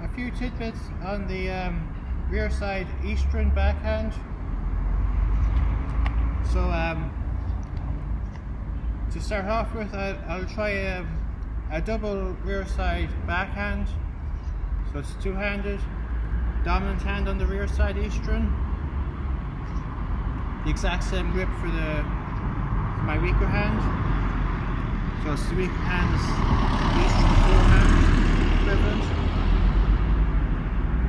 a few tidbits on the rear side eastern backhand. So to start off with, I'll try a double rear side backhand. So it's two-handed, dominant hand on the rear side eastern. The exact same grip for my weaker hand. So it's the weaker hand's eastern forehand equivalent.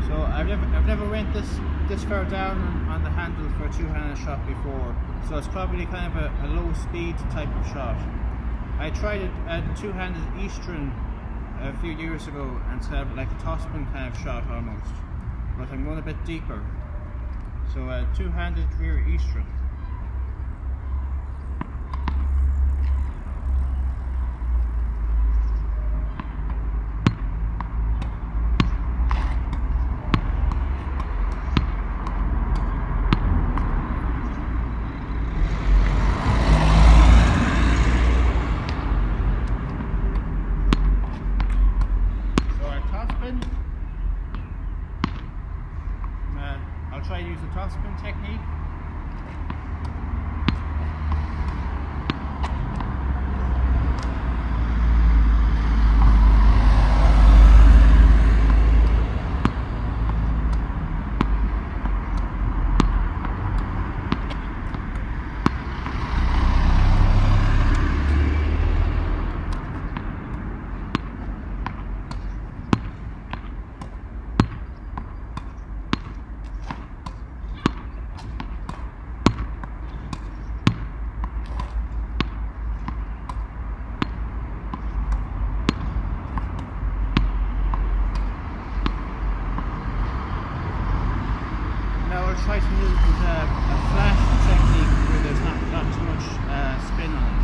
So I've never went this far down on the handle for a two-handed shot before. So it's probably kind of a low speed type of shot. I tried a two-handed eastern a few years ago and set up like a topspin kind of shot almost, but I'm going a bit deeper. So a two-handed rear eastern. I'll try to use the topspin technique. Try to use a flash technique where there's not too much spin on it.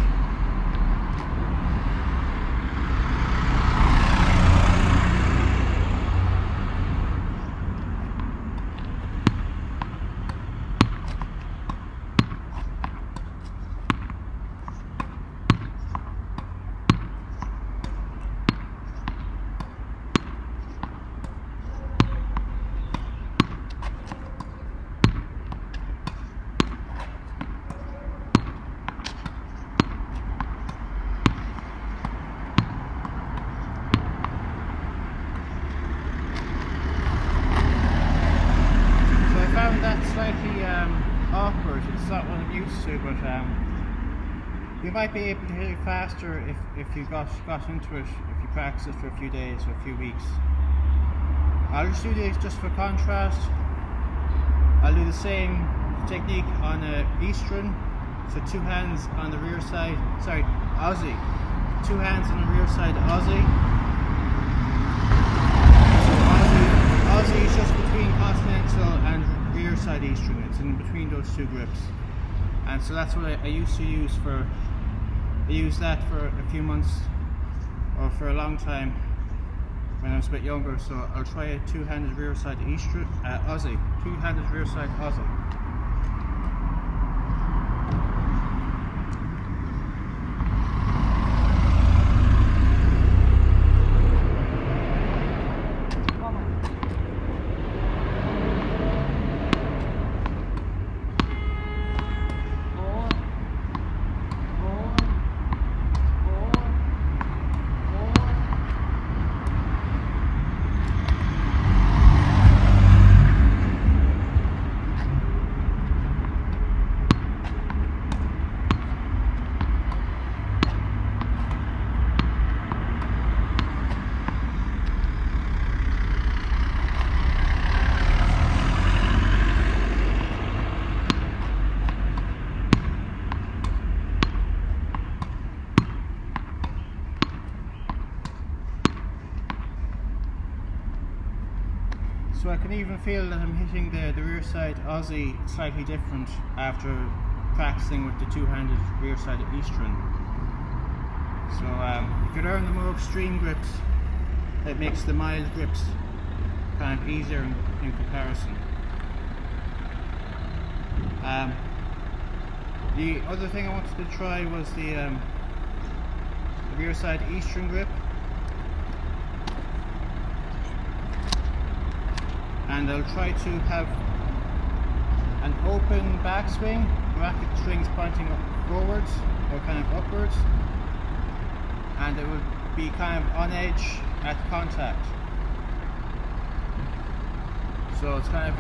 Slightly awkward. It's not what I'm used to, but you might be able to hit it faster if you got into it, if you practice it for a few days or a few weeks. I'll just do this just for contrast. I'll do the same technique on eastern, so two hands on the rear side, sorry, Aussie. Two hands on the rear side Aussie. So Aussie is just between continental and rear side eastern. It's in between those two grips, and so that's what I used to use for. I used that for a few months, or for a long time when I was a bit younger. So I'll try a two-handed rear side eastern Aussie, two-handed rear side Aussie. So I can even feel that I'm hitting the rear side Aussie slightly different after practicing with the two-handed rear side eastern. So if you learn the more extreme grips, it makes the mild grips kind of easier in comparison. The other thing I wanted to try was the rear side eastern grip. and I'll try to have an open backswing, racket strings pointing forwards or kind of upwards, and it will be kind of on edge at contact. So it's kind of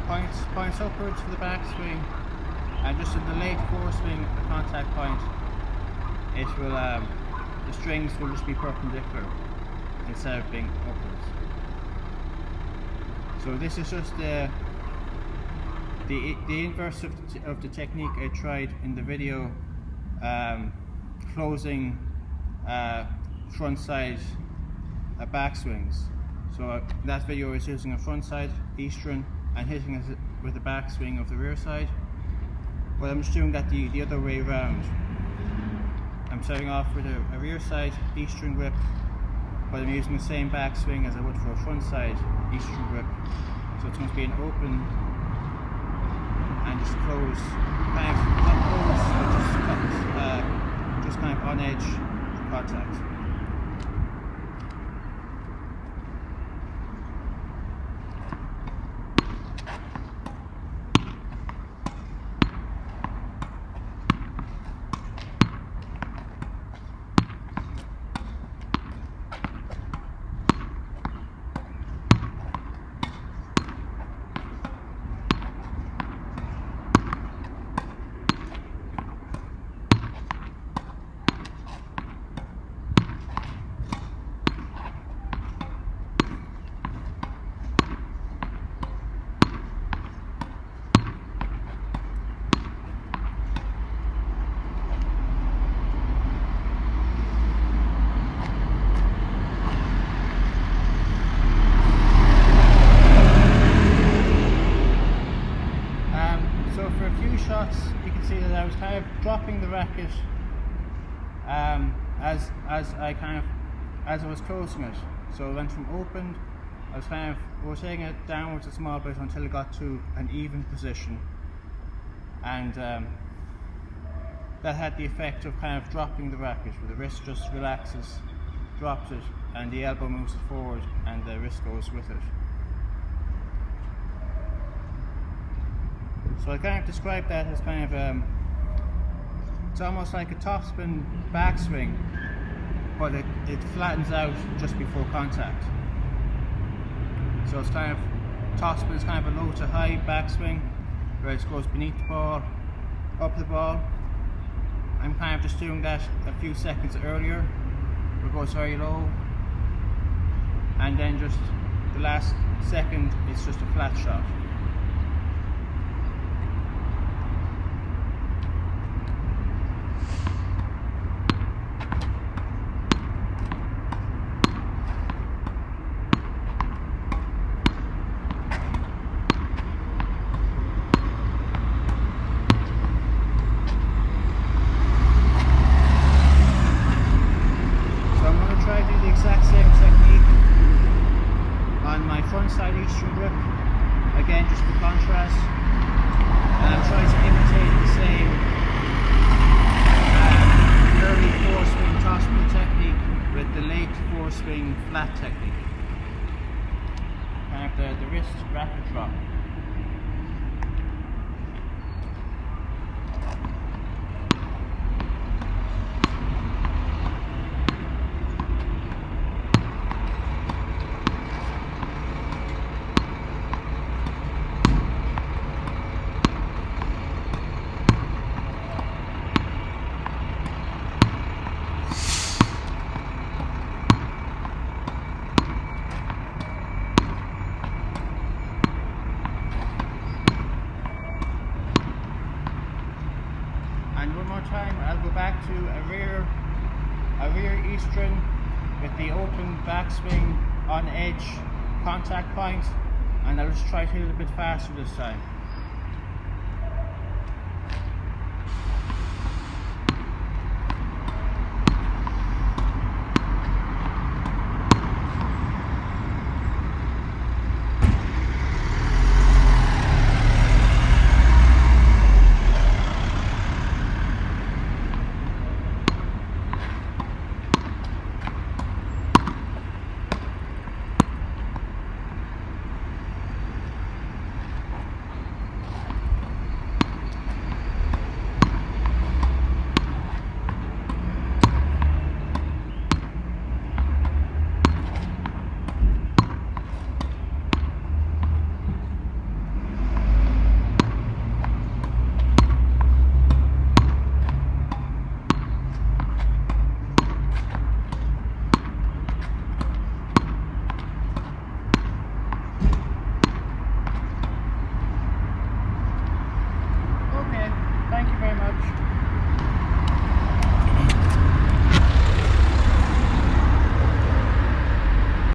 points upwards for the backswing, and just in the late foreswing, the contact point, it will the strings will just be perpendicular instead of being upwards. So this is just the inverse of the technique I tried in the video, closing front side backswings. So that video is using a front side eastern and hitting it with the backswing of the rear side. But I'm just doing that the other way around. I'm starting off with a rear side eastern grip, but I'm using the same backswing as I would for a front side eastern grip. So it's going to be an open and just close, kind of not close, but just kind of on edge contact. Shots, you can see that I was kind of dropping the racket as I was closing it. So it went from opened, I was kind of rotating it downwards a small bit until it got to an even position, and that had the effect of kind of dropping the racket, where the wrist just relaxes, drops it, and the elbow moves forward and the wrist goes with it. So I kind of describe that as kind of it's almost like a topspin backswing, but it flattens out just before contact. So it's kind of, topspin is kind of a low to high backswing, where it goes beneath the ball, up the ball. I'm kind of just doing that a few seconds earlier, where it goes very low, and then just the last second it's just a flat shot. Exact same technique on my front side eastern grip, again just for contrast, and I'm trying to imitate the same early foreswing topspin technique with the late foreswing flat technique, kind of the wrist racket drop. And one more time, I'll go back to a rear eastern with the open backswing on edge contact point, and I'll just try to hit it a bit faster this time.